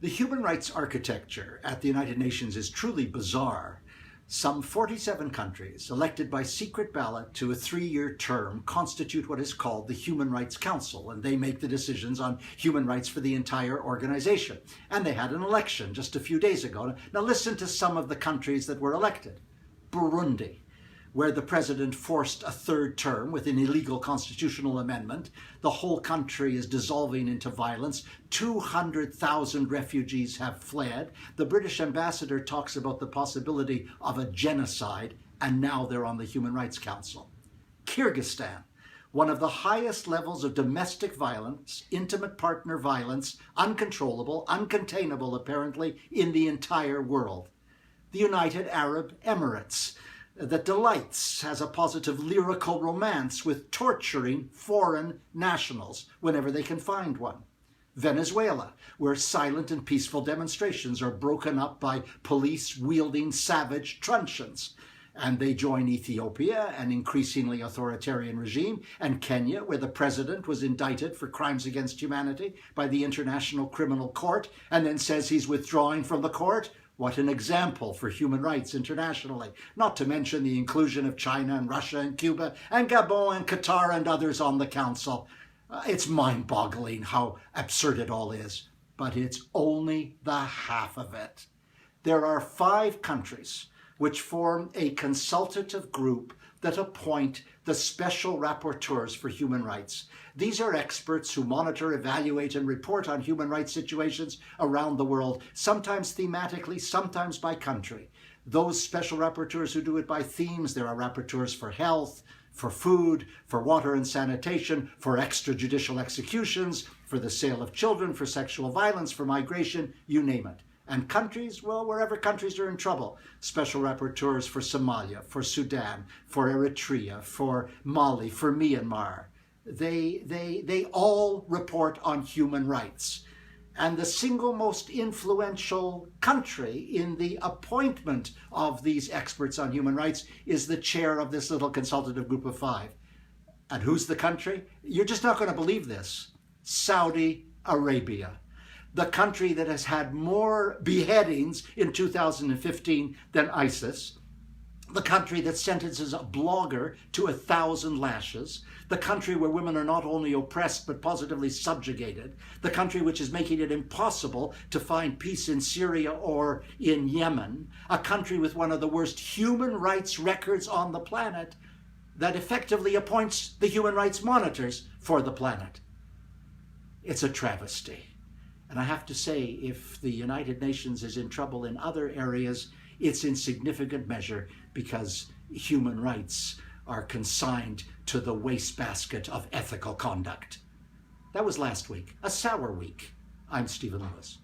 The human rights architecture at the United Nations is truly bizarre. Some 47 countries, elected by secret ballot to a 3-year term, constitute what is called the Human Rights Council, and they make the decisions on human rights for the entire organization. And they had an election just a few days ago. Now listen to some of the countries that were elected. Burundi, where the president forced a 3rd term with an illegal constitutional amendment. The whole country is dissolving into violence. 200,000 refugees have fled. The British ambassador talks about the possibility of a genocide, and now they're on the Human Rights Council. Kyrgyzstan, one of the highest levels of domestic violence, intimate partner violence, uncontrollable, uncontainable apparently, in the entire world. The United Arab Emirates, that delights, has a positive lyrical romance with torturing foreign nationals whenever they can find one. Venezuela, where silent and peaceful demonstrations are broken up by police-wielding savage truncheons. And they join Ethiopia, an increasingly authoritarian regime, and Kenya, where the president was indicted for crimes against humanity by the International Criminal Court, and then says he's withdrawing from the court. What an example for human rights internationally, not to mention the inclusion of China and Russia and Cuba and Gabon and Qatar and others on the council. It's mind-boggling how absurd it all is, but it's only the half of it. There are 5 countries which form a consultative group that appoint the special rapporteurs for human rights. These are experts who monitor, evaluate, and report on human rights situations around the world, sometimes thematically, sometimes by country. Those special rapporteurs who do it by themes, there are rapporteurs for health, for food, for water and sanitation, for extrajudicial executions, for the sale of children, for sexual violence, for migration, you name it. And countries, well, wherever countries are in trouble, special rapporteurs for Somalia, for Sudan, for Eritrea, for Mali, for Myanmar. They all report on human rights. And the single most influential country in the appointment of these experts on human rights is the chair of this little consultative group of 5. And who's the country? You're just not going to believe this. Saudi Arabia. The country that has had more beheadings in 2015 than ISIS, the country that sentences a blogger to 1,000 lashes, the country where women are not only oppressed but positively subjugated, the country which is making it impossible to find peace in Syria or in Yemen, a country with one of the worst human rights records on the planet, that effectively appoints the human rights monitors for the planet. It's a travesty. And I have to say, if the United Nations is in trouble in other areas, it's in significant measure because human rights are consigned to the wastebasket of ethical conduct. That was last week, a sour week. I'm Stephen Lewis.